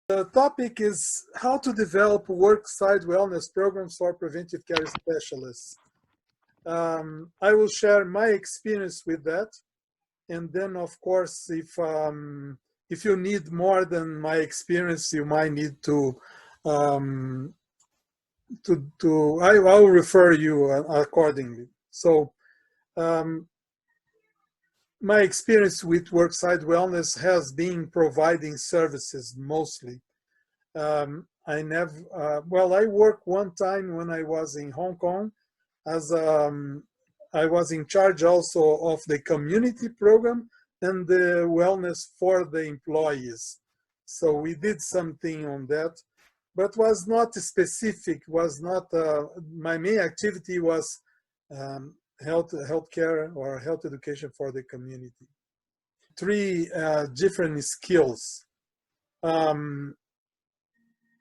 The topic is how to develop worksite wellness programs for preventive care specialists. I will share my experience with that, and then, of course, if you need more than my experience, you might need to I will refer you accordingly. So, my experience with worksite wellness has been providing services mostly. I never, I worked one time when I was in Hong Kong as I was in charge also of the community program and the wellness for the employees. So we did something on that, but was not specific, was not, my main activity was healthcare or health education for the community. Three different skills.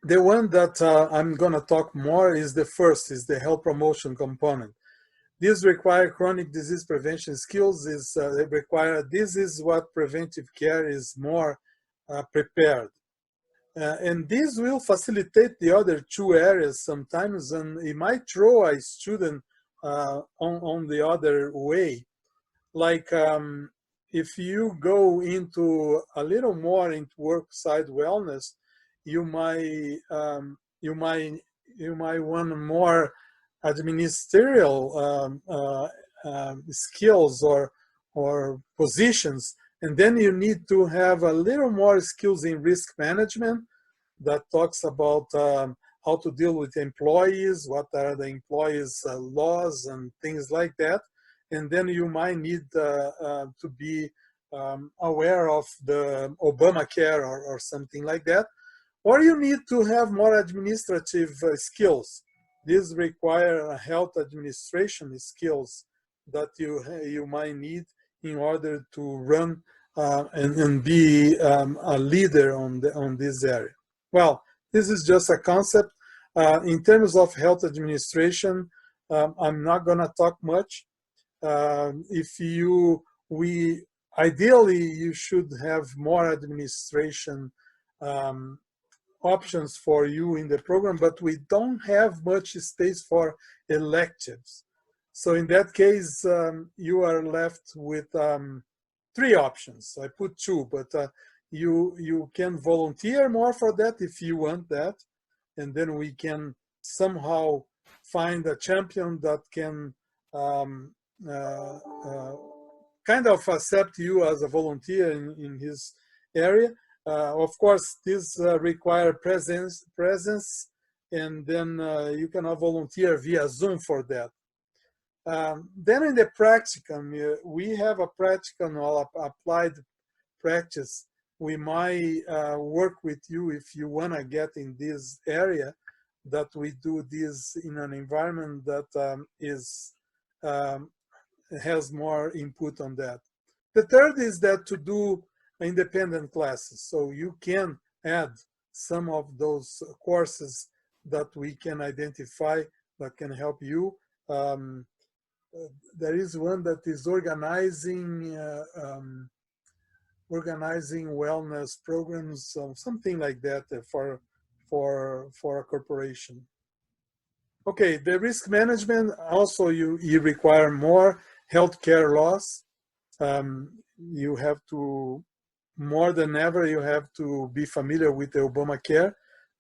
The one that I'm going to talk more is the first, is the health promotion component. These require chronic disease prevention skills. This is what preventive care is more prepared. And this will facilitate the other two areas sometimes, and it might throw a student on the other way. Like if you go into a little more into worksite wellness, you might want more administrative skills or positions, and then you need to have a little more skills in risk management that talks about how to deal with employees, what are the employees' laws and things like that. And then you might need to be aware of the Obamacare or something like that. Or you need to have more administrative skills. These require health administration skills that you might need in order to run and be a leader on this area. Well, this is just a concept. In terms of health administration, I'm not going to talk much. Ideally, you should have more administration options for you in the program, but we don't have much space for electives. So in that case, you are left with three options. I put two, but you can volunteer more for that if you want that, and then we can somehow find a champion that can kind of accept you as a volunteer in his area. Of course, this requires presence, and then you cannot volunteer via Zoom for that. Then in the practicum, we have a practicum or applied practice. We might work with you if you want to get in this area, that we do this in an environment that has more input on that. The third is that to do independent classes. So you can add some of those courses that we can identify that can help you. There is one that is organizing wellness programs, something like that for a corporation. Okay, the risk management also you require more healthcare laws. You have to, more than ever, you have to be familiar with the Obamacare,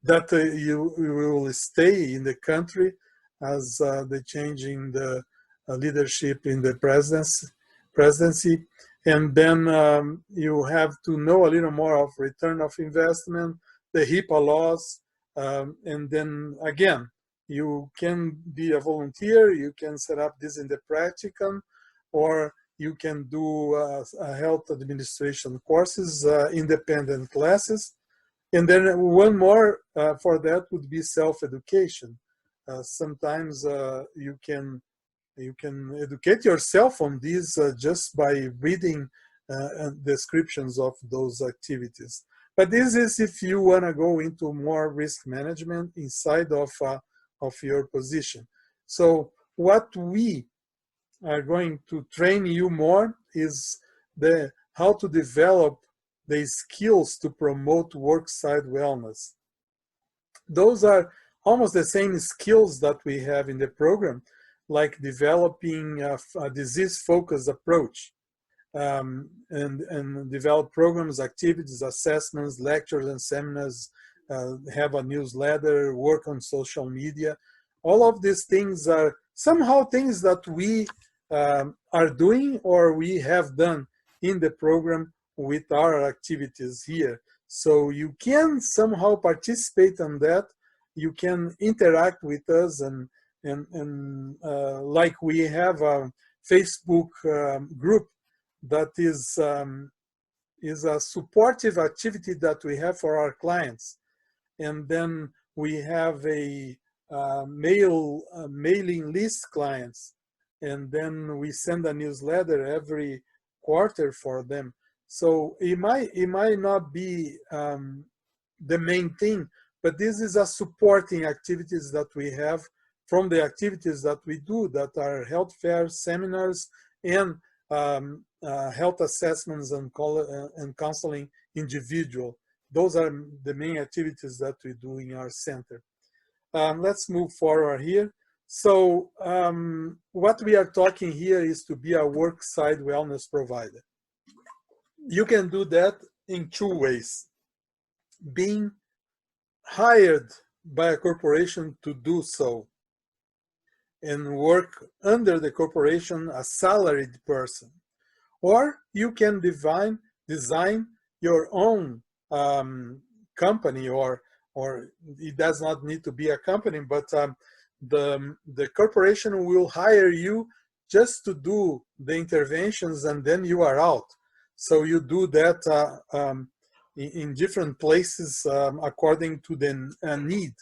that you will stay in the country as the change in the leadership in the presidency. And then you have to know a little more of return of investment, the HIPAA laws, and then again, you can be a volunteer, you can set up this in the practicum, or you can do health administration courses, independent classes. And then one more for that would be self-education. Sometimes you can educate yourself on these just by reading descriptions of those activities. But this is if you want to go into more risk management inside of your position. So what we are going to train you more is how to develop the skills to promote worksite wellness. Those are almost the same skills that we have in the program, like developing a disease-focused approach, and develop programs, activities, assessments, lectures, and seminars, have a newsletter, work on social media. All of these things are somehow things that we are doing or we have done in the program with our activities here. So you can somehow participate on that. You can interact with us, and like we have a Facebook group that is a supportive activity that we have for our clients. And then we have a mailing list clients, and then we send a newsletter every quarter for them. So it might not be the main thing, but this is a supporting activities that we have from the activities that we do, that are health fairs, seminars, and health assessments and counseling individual. Those are the main activities that we do in our center. Let's move forward here. So what we are talking here is to be a worksite wellness provider. You can do that in two ways. Being hired by a corporation to do so and work under the corporation, a salaried person. Or you can design your own company, or it does not need to be a company, but the corporation will hire you just to do the interventions, and then you are out. So you do that in different places according to the need.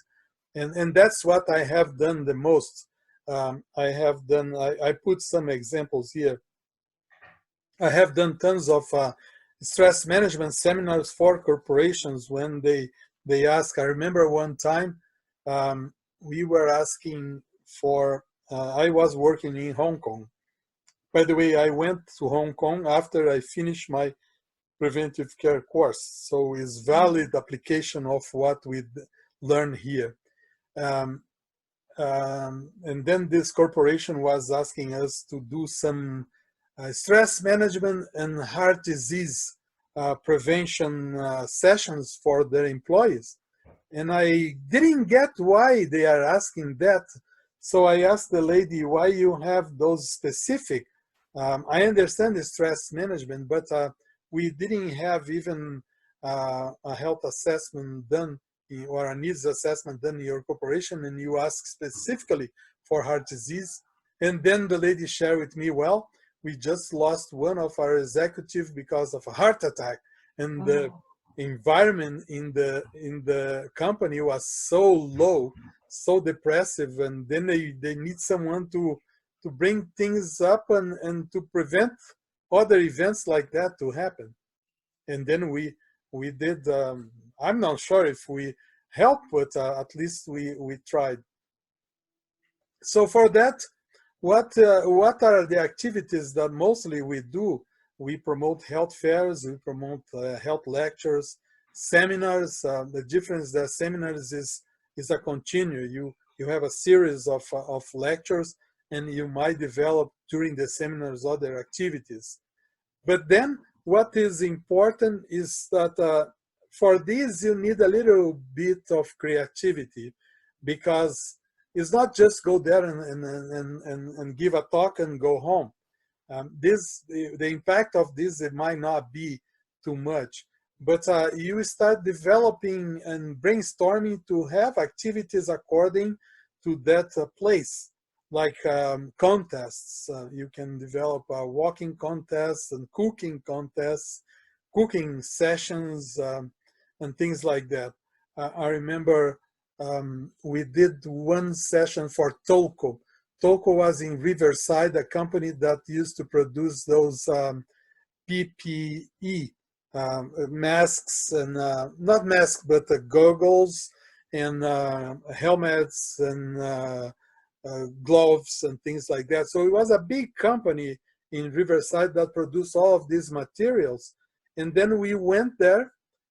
And that's what I have done the most. I put some examples here. I have done tons of stress management seminars for corporations when they ask. I remember one time we were asking for, I was working in Hong Kong. By the way, I went to Hong Kong after I finished my preventive care course. So it's valid application of what we learned here. And then this corporation was asking us to do some stress management and heart disease prevention sessions for their employees. And I didn't get why they are asking that. So I asked the lady, why you have those specific? I understand the stress management, but we didn't have even a health assessment done or a needs assessment done in your corporation, and you ask specifically for heart disease. And then the lady shared with me, well, we just lost one of our executives because of a heart attack, and the environment in the company was so low, so depressive, and then they need someone to bring things up and to prevent other events like that to happen. And then we did. I'm not sure if we helped, but at least we tried. So for that, what are the activities that mostly we do? We promote health fairs, we promote health lectures, seminars. The difference that seminars is a continue. You have a series of lectures, and you might develop during the seminars other activities. But then what is important is that for this you need a little bit of creativity, because it's not just go there and give a talk and go home. The impact of this, it might not be too much, but you start developing and brainstorming to have activities according to that place, like contests. You can develop walking contests and cooking contests, cooking sessions, and things like that. I remember we did one session for Tolco. Tolco was in Riverside, a company that used to produce those PPE masks, and not masks, but goggles and helmets and gloves and things like that. So it was a big company in Riverside that produced all of these materials. And then we went there,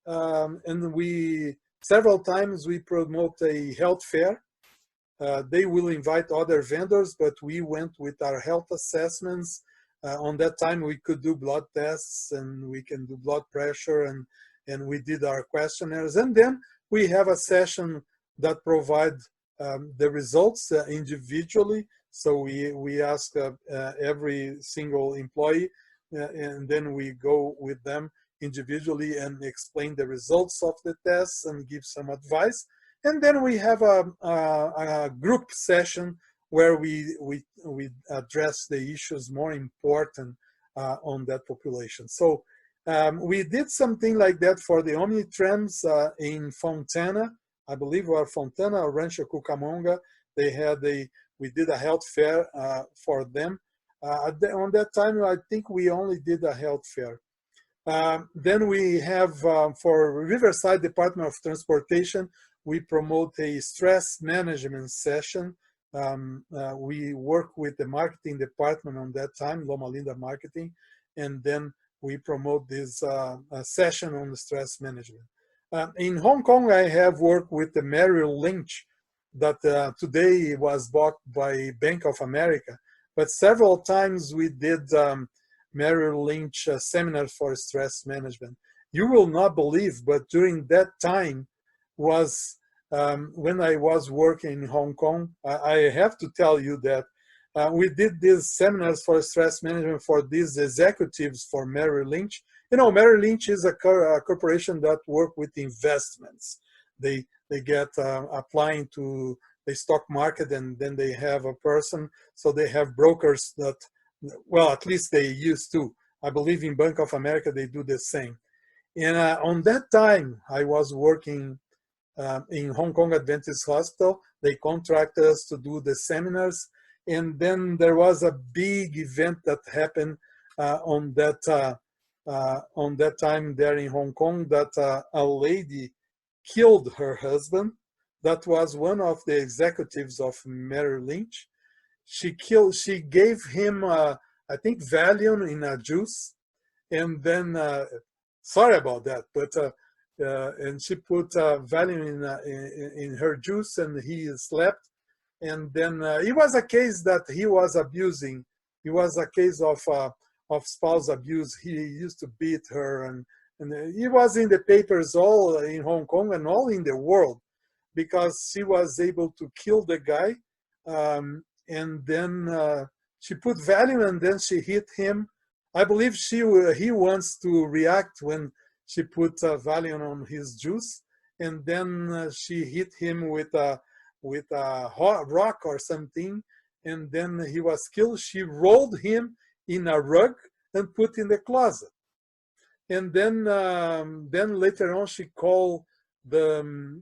and we several times we promote a health fair. They will invite other vendors, but we went with our health assessments. On that time, we could do blood tests, and we can do blood pressure, and we did our questionnaires. And then we have a session that provide the results individually. So we ask every single employee, and then we go with them individually and explain the results of the tests and give some advice. And then we have a group session where we address the issues more important on that population. So we did something like that for the Omnitrans in Fontana. I believe it was Fontana or Rancho Cucamonga. They had we did a health fair for them. On that time, I think we only did a health fair. Then we have for Riverside Department of Transportation, we promote a stress management session. We work with the marketing department on that time, Loma Linda Marketing, and then we promote this session on the stress management. In Hong Kong, I have worked with the Merrill Lynch that today was bought by Bank of America, but several times we did Merrill Lynch seminars for stress management. You will not believe, but during that time was when I was working in Hong Kong. I have to tell you that we did these seminars for stress management for these executives for Merrill Lynch. You know, Merrill Lynch is a corporation that work with investments. They get applying to the stock market, and then they have a person. So they have brokers that, well, at least they used to. I believe in Bank of America, they do the same. And on that time, I was working in Hong Kong Adventist Hospital. They contracted us to do the seminars. And then there was a big event that happened on that time there in Hong Kong, that a lady killed her husband. That was one of the executives of Merrill Lynch. She gave him, I think, Valium in a juice. And then, sorry about that, but, and she put Valium in her juice, and he slept. And then it was a case that he was abusing. It was a case of spouse abuse. He used to beat her, and he was in the papers all in Hong Kong and all in the world, because she was able to kill the guy. And then she put Valium, and then she hit him. I believe he wants to react when she put Valium on his juice, and then she hit him with a rock or something, and then he was killed. She rolled him in a rug and put in the closet. And then later on, she called the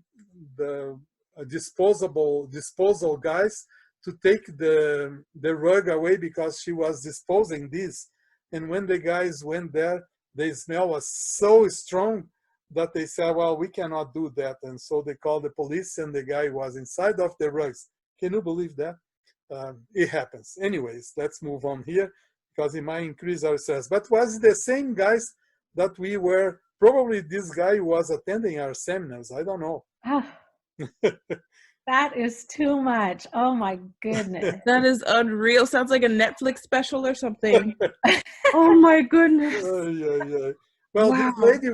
disposal guys to take the rug away, because she was disposing this. And when the guys went there, the smell was so strong that they said, well, we cannot do that. And so they called the police, and the guy was inside of the rugs. Can you believe that? It happens. Anyways, let's move on here, because it might increase our stress. But was the same guys that we were, probably this guy was attending our seminars. I don't know. That is too much. Oh my goodness. That is unreal. Sounds like a Netflix special or something. Oh my goodness. Yeah. Well, wow. This lady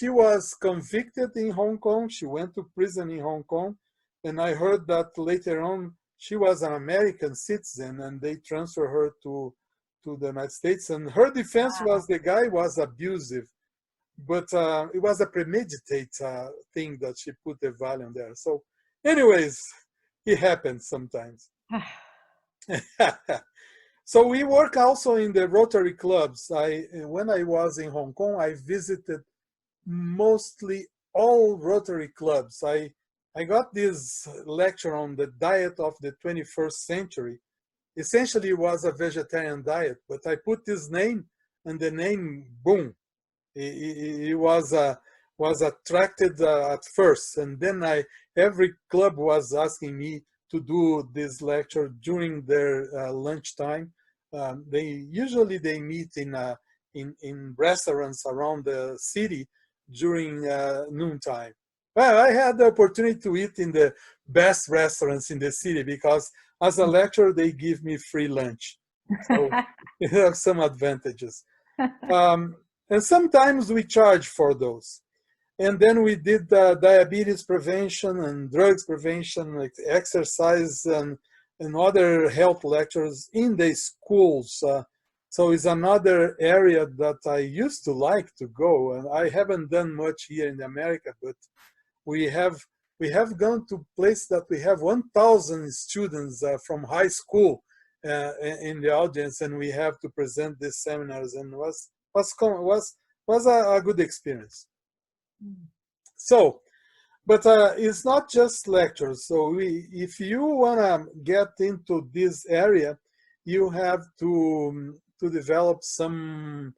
was convicted in Hong Kong. She went to prison in Hong Kong. And I heard that later on, she was an American citizen, and they transferred her to the United States. And her defense was the guy was abusive. But it was a premeditated thing that she put the Valium there. So anyways, it happens sometimes. So we work also in the Rotary clubs. When I was in Hong Kong, I visited mostly all Rotary clubs. I got this lecture on the diet of the 21st century. Essentially, it was a vegetarian diet, but I put this name, and the name, boom, it was attracted at first. And then every club was asking me to do this lecture during their lunchtime. They usually meet in in restaurants around the city during noontime. Well, I had the opportunity to eat in the best restaurants in the city because as a lecturer, they give me free lunch. So it has some advantages. And sometimes we charge for those. And then we did diabetes prevention and drugs prevention, like exercise and other health lectures in the schools. So it's another area that I used to like to go. And I haven't done much here in America, but we have gone to place that we have 1,000 students from high school in the audience, and we have to present these seminars, and was a good experience. So, but it's not just lectures. So if you want to get into this area, you have to develop some.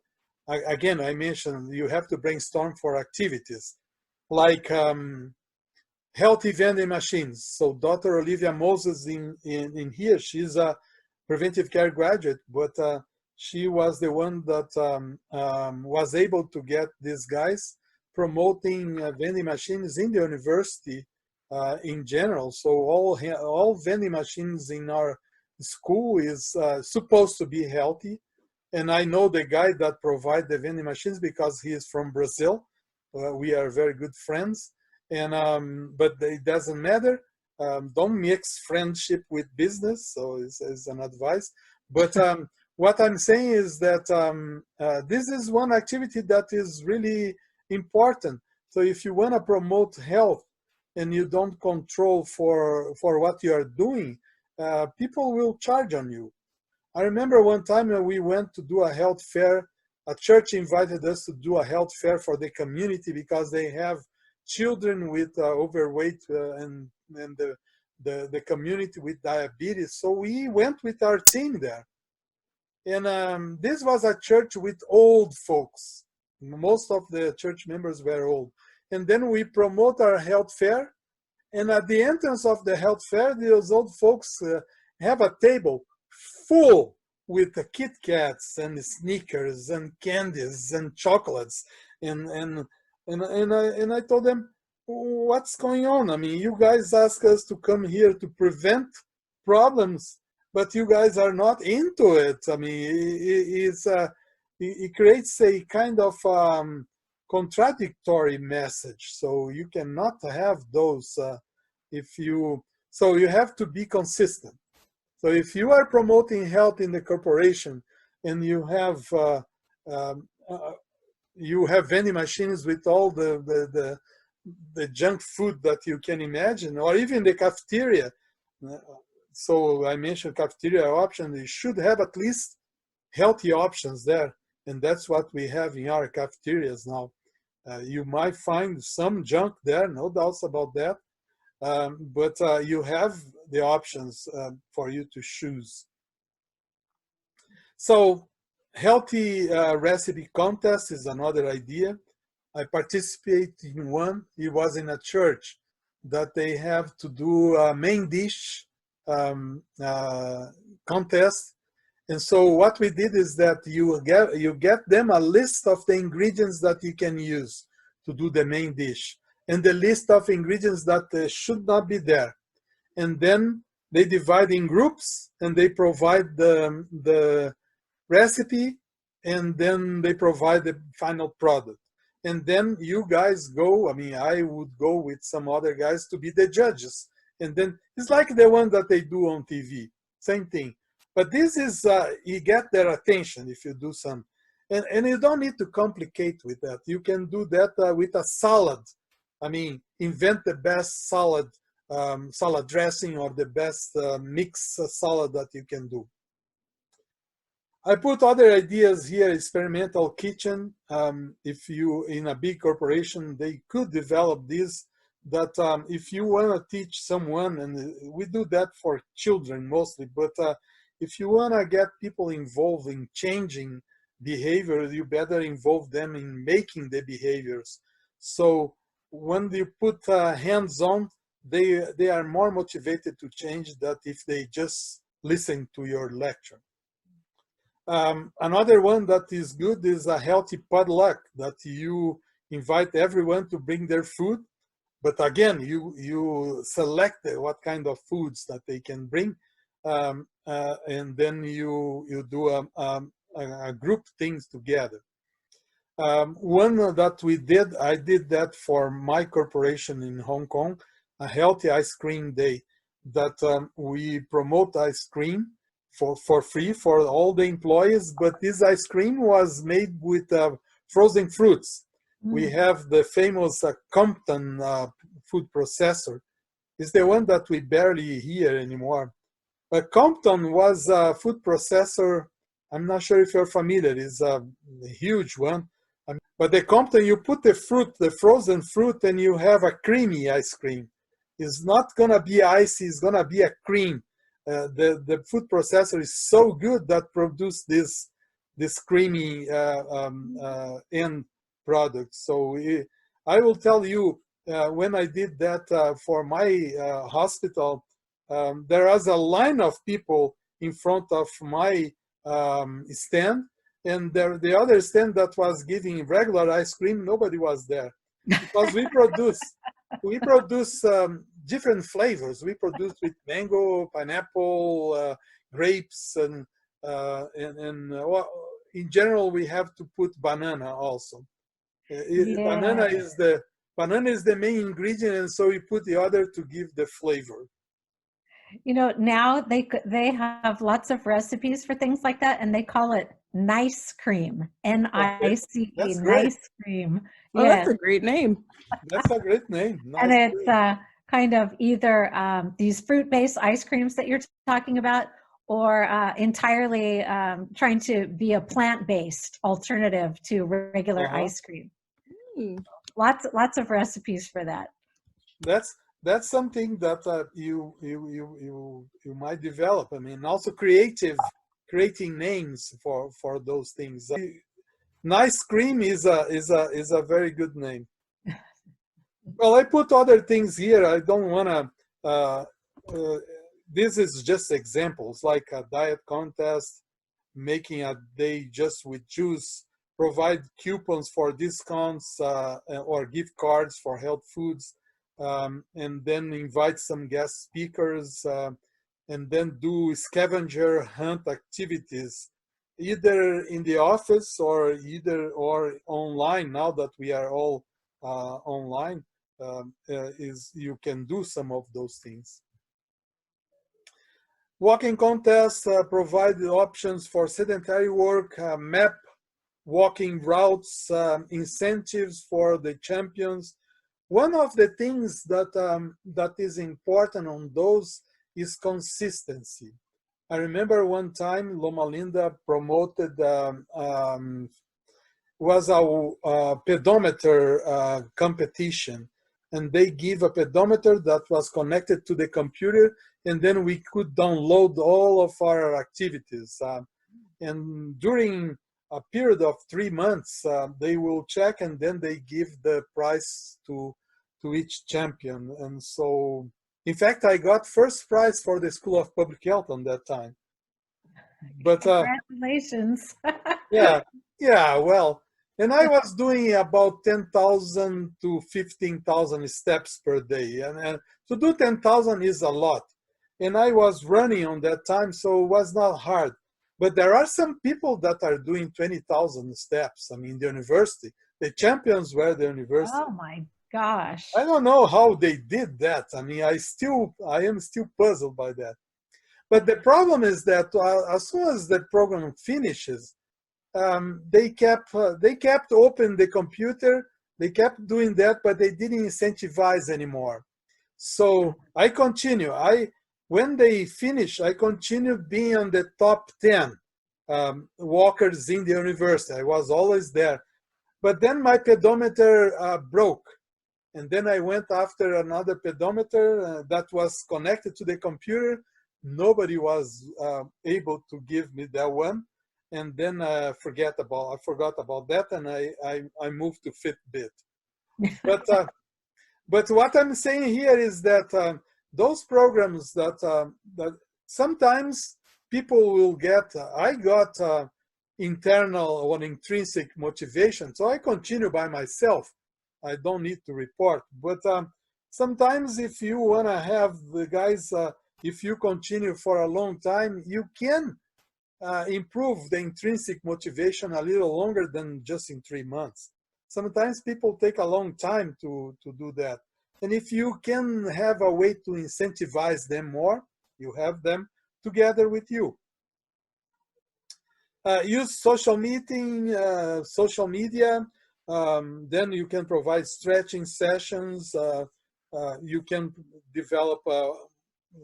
Again, I mentioned you have to brainstorm for activities like healthy vending machines. So Dr. Olivia Moses in here, she's a preventive care graduate, but she was the one that was able to get these guys promoting vending machines in the university in general. So all vending machines in our school is supposed to be healthy. And I know the guy that provides the vending machines because he is from Brazil. We are very good friends. And but it doesn't matter. Don't mix friendship with business. So it's an advice. But what I'm saying is that this is one activity that is really important. So if you want to promote health and you don't control for what you are doing, people will charge on you. I remember one time when we went to do a health fair. A church invited us to do a health fair for the community because they have children with overweight and the community with diabetes. So we went with our team there. And this was a church with old folks. Most of the church members were old. And then we promote our health fair. And at the entrance of the health fair, those old folks have a table full with Kit Kats and Snickers and candies and chocolates. And I told them, what's going on? I mean, you guys ask us to come here to prevent problems, but you guys are not into it. I mean, it creates a kind of contradictory message. So you cannot have those so you have to be consistent. So if you are promoting health in the corporation and you have vending machines with all the junk food that you can imagine, or even the cafeteria. So I mentioned cafeteria options. You should have at least healthy options there. And that's what we have in our cafeterias now. You might find some junk there, no doubts about that. But you have the options for you to choose. So healthy recipe contest is another idea. I participated in one. It was in a church that they have to do a main dish contest. And so what we did is that you get them a list of the ingredients that you can use to do the main dish, and the list of ingredients that should not be there. And then they divide in groups, and they provide the recipe, and then they provide the final product. And then you guys go, I mean, I would go with some other guys to be the judges. And then it's like the one that they do on TV, same thing. But this is, you get their attention if you do some. And you don't need to complicate with that. You can do that with a salad. I mean, invent the best salad dressing or the best mixed salad that you can do. I put other ideas here, experimental kitchen. If you, in a big corporation, they could develop this, that if you want to teach someone, and we do that for children mostly, but if you want to get people involved in changing behavior, you better involve them in making the behaviors. So when you put hands-on, they are more motivated to change that if they just listen to your lecture. Another one that is good is a healthy potluck, that you invite everyone to bring their food. But again, you select what kind of foods that they can bring, and then you do a group things together. One that I did that for my corporation in Hong Kong, a healthy ice cream day, that we promote ice cream for free for all the employees, but this ice cream was made with frozen fruits. We have the famous Compton food processor. It's the one that we barely hear anymore. But Compton was a food processor. I'm not sure if you're familiar. It's a huge one. But the Compton, you put the fruit, the frozen fruit, and you have a creamy ice cream. It's not gonna be icy. It's gonna be a cream. The food processor is so good that produce this creamy end product. So I will tell you, when I did that for my hospital, there was a line of people in front of my stand, and the other stand that was giving regular ice cream, nobody was there, because we produce different flavors. We produce with mango, pineapple, grapes, and well, in general we have to put banana also. Banana is the main ingredient, and so we put the other to give the flavor. You know, now they have lots of recipes for things like that, and they call it nice cream. N-I-C-E, That's great. nice cream. Oh, Yes. that's a great name. That's a great name. Nice And it's cream. kind of either these fruit-based ice creams that you're talking about, or entirely trying to be a plant-based alternative to regular ice cream. Mm. Lots of recipes for that. That's something that you might develop. I mean, also creating names for those things. Nice cream is a very good name. Well, I put other things here. I don't want to. This is just examples, like a diet contest, making a day just with juice, provide coupons for discounts or gift cards for health foods, and then invite some guest speakers, and then do scavenger hunt activities, either in the office or online. Now that we are all online, is you can do some of those things. Walking contests provide options for sedentary work, map walking routes, incentives for the champions. One of the things that is important on those is consistency. I remember one time Loma Linda promoted was a pedometer competition, and they give a pedometer that was connected to the computer, and then we could download all of our activities. And during a period of 3 months, they will check, and then they give the prize to each champion. And so, in fact, I got first prize for the School of Public Health on that time. But congratulations. yeah, well, and I was doing about 10,000 to 15,000 steps per day, and to do 10,000 is a lot. And I was running on that time, so it was not hard. But there are some people that are doing 20,000 steps. I mean, the university, the champions were the university. Oh my gosh. I don't know how they did that. I mean, I am still puzzled by that. But the problem is that as soon as the program finishes, they kept open the computer. They kept doing that, but they didn't incentivize anymore. So I continue. When they finish, I continue being on the top 10 walkers in the university. I was always there. But then my pedometer broke. And then I went after another pedometer that was connected to the computer. Nobody was able to give me that one. And then I forgot about that, and I moved to Fitbit. But what I'm saying here is that those programs that sometimes people will get. I got internal or intrinsic motivation. So I continue by myself. I don't need to report. But sometimes if you want to have the guys, if you continue for a long time, you can improve the intrinsic motivation a little longer than just in 3 months. Sometimes people take a long time to do that. And if you can have a way to incentivize them more, you have them together with you. Use social media. Then you can provide stretching sessions. You can develop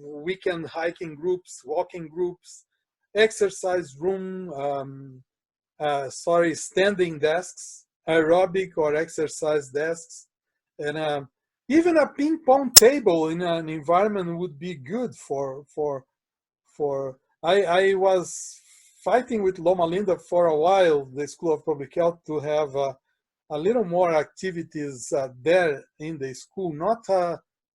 weekend hiking groups, walking groups, exercise room, standing desks, aerobic or exercise desks, and even a ping pong table in an environment would be good for. I was fighting with Loma Linda for a while, the School of Public Health, to have a little more activities there in the school, not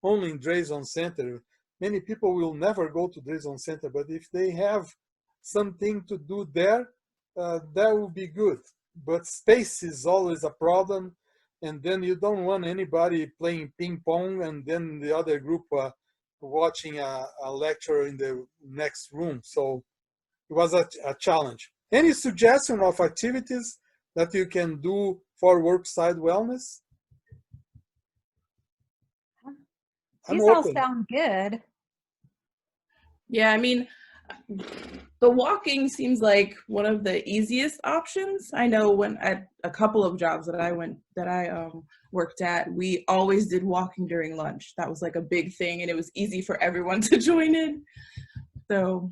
only in Drayson Center. Many people will never go to Drayson Center, but if they have something to do there, that would be good. But space is always a problem, and then you don't want anybody playing ping pong and then the other group watching a lecture in the next room. So it was a challenge. Any suggestion of activities that you can do for worksite wellness? These all sound good. Yeah, I mean, the walking seems like one of the easiest options. I know when at a couple of jobs that I worked at, we always did walking during lunch. That was like a big thing, and it was easy for everyone to join in. So,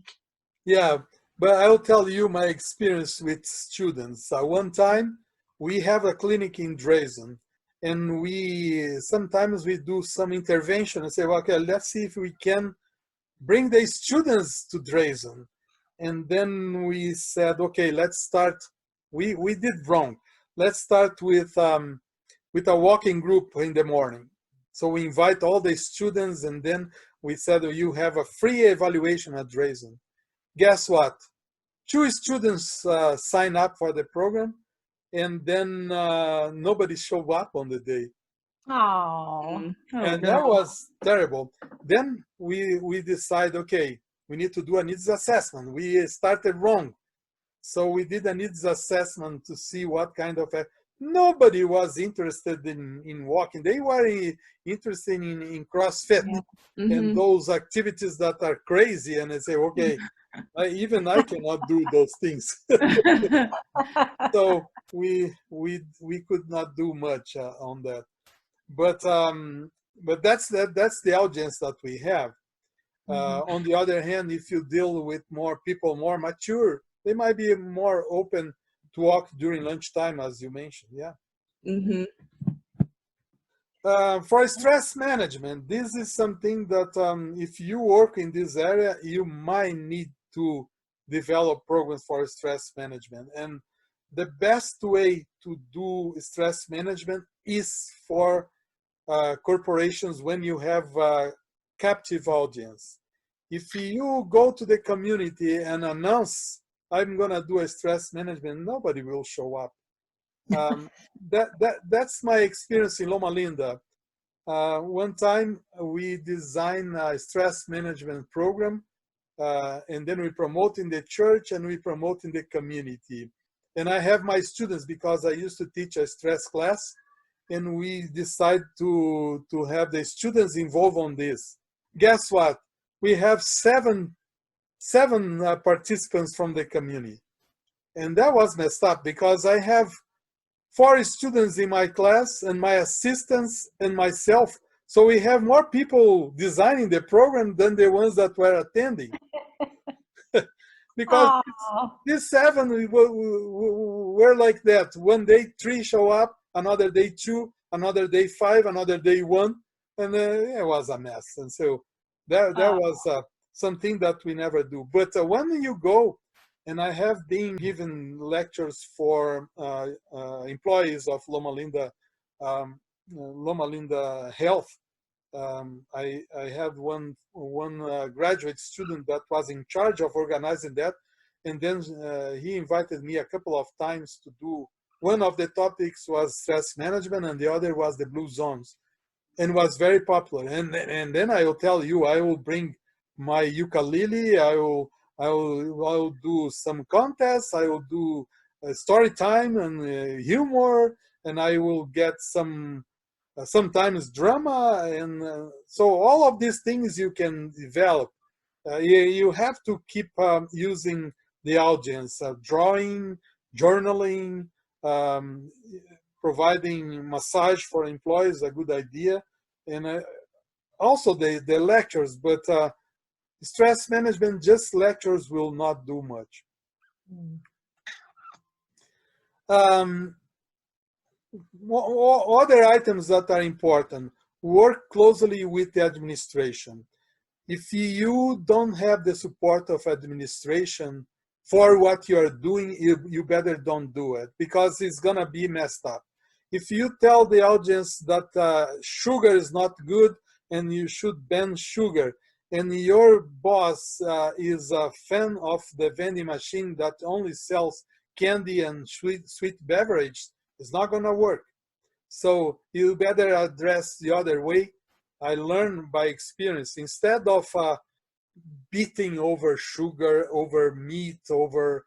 yeah, but I'll tell you my experience with students. One time we have a clinic in Drayson, and sometimes we do some intervention and say, well, okay, let's see if we can bring the students to Drayson. And then we said, okay, let's start. We did wrong. Let's start with a walking group in the morning. So we invite all the students, and then we said, you have a free evaluation at Drayson. Guess what? 2 students sign up for the program, and then nobody showed up on the day. Oh, And that was terrible. Then we decide, okay, we need to do a needs assessment. We started wrong. So we did a needs assessment to see what kind of nobody was interested in walking. They were interested in CrossFit and those activities that are crazy. And I say, okay, even I cannot do those things. So we could not do much on that. But that's the audience that we have. On the other hand, if you deal with more people, more mature, they might be more open to walk during lunchtime, as you mentioned. Yeah. For stress management, this is something that if you work in this area, you might need to develop programs for stress management. And the best way to do stress management is for corporations when you have a captive audience. If you go to the community and announce, I'm going to do a stress management, nobody will show up. That's my experience in Loma Linda. One time we designed a stress management program, and then we promote in the church and we promote in the community. And I have my students, because I used to teach a stress class, and we decide to have the students involved on this. Guess what? We have seven participants from the community. And that was messed up, because I have 4 students in my class and my assistants and myself. So we have more people designing the program than the ones that were attending. Because these 7 were like that. One day 3 show up, another day 2, another day 5, another day 1, and it was a mess. And so that was something that we never do. But when you go, and I have been given lectures for employees of Loma Linda Health. I had one graduate student that was in charge of organizing that, and then he invited me a couple of times to do. One of the topics was stress management, and the other was the blue zones, and was very popular. And then I will tell you, I will bring my ukulele. I will do some contests. I will do story time and humor, and I will get some sometimes drama, and so all of these things you can develop. You have to keep using the audience, drawing, journaling, um, providing massage for employees, a good idea, and also the lectures. But stress management, just lectures will not do much. Um, Other items that are important: work closely with the administration. If you don't have the support of administration for what you are doing, you better don't do it, because it's gonna be messed up. If you tell the audience that sugar is not good and you should ban sugar, and your boss is a fan of the vending machine that only sells candy and sweet beverage, it's not gonna work. So you better address the other way. I learned by experience. Instead of beating over sugar, over meat, over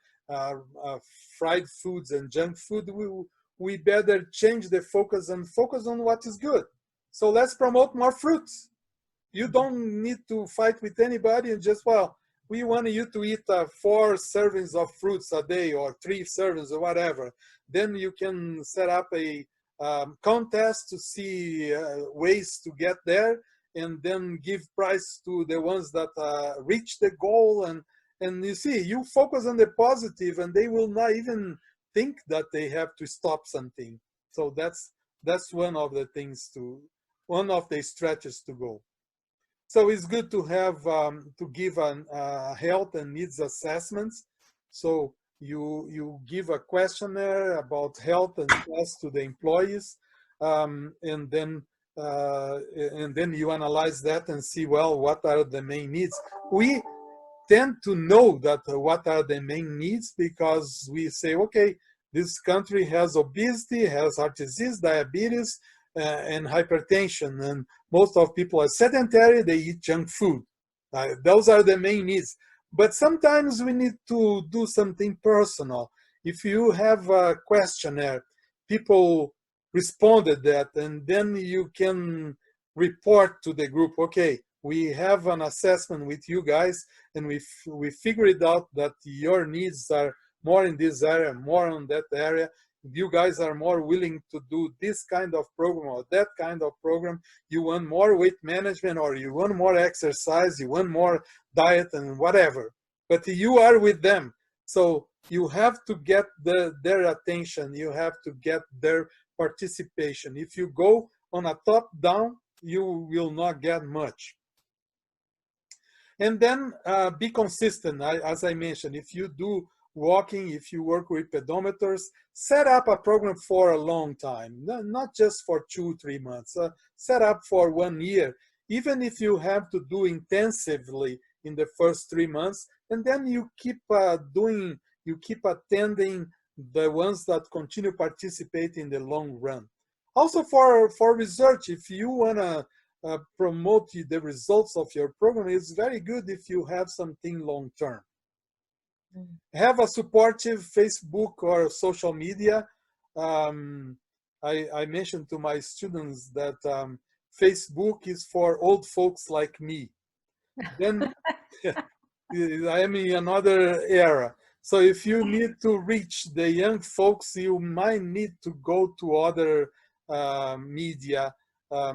fried foods and junk food, we better change the focus and focus on what is good. So let's promote more fruits. You don't need to fight with anybody and just, well, we want you to eat 4 servings of fruits a day, or 3 servings, or whatever. Then you can set up a contest to see ways to get there, and then give prize to the ones that reach the goal. And you see, you focus on the positive, and they will not even think that they have to stop something. So that's one of the things one of the stretches to go. So it's good to have to give health and needs assessments. So you give a questionnaire about health and stress to the employees, and then you analyze that and see, well, what are the main needs. We tend to know that what are the main needs, because we say, okay, this country has obesity, has heart disease, diabetes, and hypertension, and most of people are sedentary, they eat junk food. Those are the main needs. But sometimes we need to do something personal. If you have a questionnaire, people responded that, and then you can report to the group, okay, we have an assessment with you guys, and we figured out that your needs are more in this area, more on that area. You guys are more willing to do this kind of program or that kind of program. You want more weight management, or you want more exercise, you want more diet and whatever. But you are with them. So you have to get their attention. You have to get their participation. If you go on a top-down, you will not get much. And then be consistent. As I mentioned, if you do walking, if you work with pedometers, set up a program for a long time, not just for 2-3 months. Set up for 1 year, even if you have to do intensively in the first 3 months, and then you keep attending the ones that continue participate in the long run. Also for research, if you want to promote the results of your program, it's very good if you have something long term. Have a supportive Facebook or social media. I mentioned to my students that Facebook is for old folks like me. Then I am in another era. So if you need to reach the young folks, you might need to go to other media,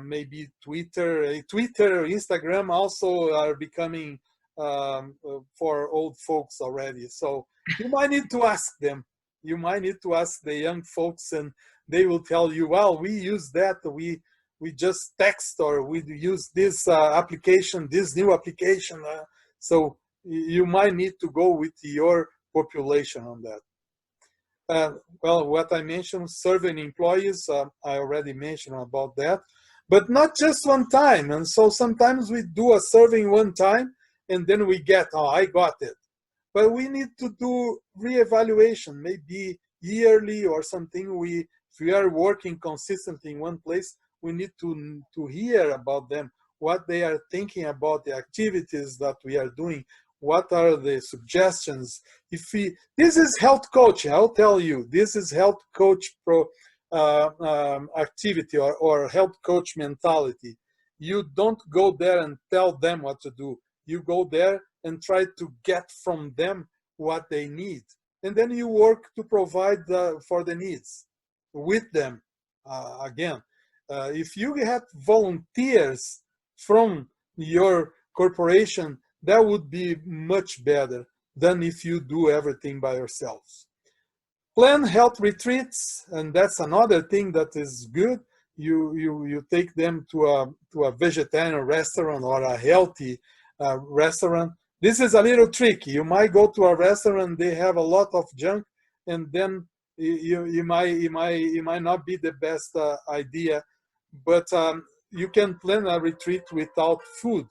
maybe Twitter, Instagram also are becoming for old folks already. So you might need to ask them. You might need to ask the young folks, and they will tell you, well, we use that. We just text, or we use this application, this new application. So you might need to go with your population on that. Well, what I mentioned, serving employees, I already mentioned about that, but not just one time. And so sometimes we do a survey one time, and then we get, oh, I got it. but we need to do reevaluation, maybe yearly or something. If we are working consistently in one place, we need to hear about them, what they are thinking about the activities that we are doing, what are the suggestions. This is health coaching, I'll tell you, this is health coach activity or health coach mentality. You don't go there and tell them what to do. You go there and try to get from them what they need. And then you work to provide for the needs with them. Again, if you had volunteers from your corporation, that would be much better than if you do everything by yourselves. Plan health retreats, and that's another thing that is good. You take them to a vegetarian restaurant or a healthy restaurant. This is a little tricky. You might go to a restaurant, they have a lot of junk, and then you might not be the best idea. But you can plan a retreat without food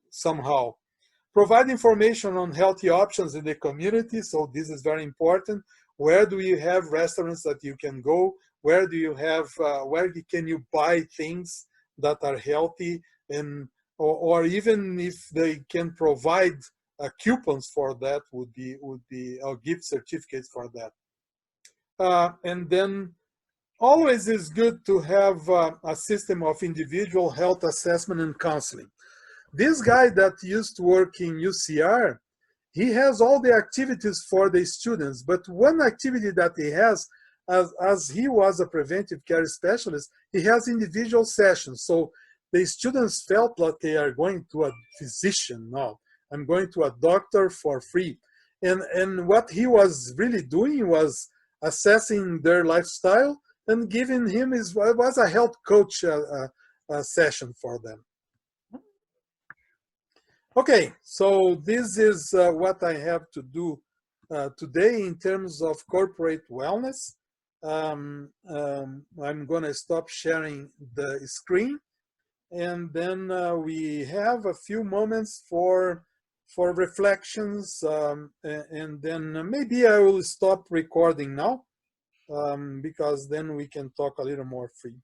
somehow. Provide information on healthy options in the community. So this is very important. Where do you have restaurants that you can go? Where do you have, where can you buy things that are healthy? And or even if they can provide coupons for that, would be or gift certificates for that. And then always is good to have a system of individual health assessment and counseling. This guy that used to work in UCR, he has all the activities for the students, but one activity that he has, as he was a preventive care specialist, he has individual sessions. So the students felt like they are going to a physician now. I'm going to a doctor for free. And what he was really doing was assessing their lifestyle and giving him was a health coach session for them. Okay, so this is what I have to do today in terms of corporate wellness. I'm going to stop sharing the screen, and then we have a few moments for reflections, and then maybe I will stop recording now because then we can talk a little more free.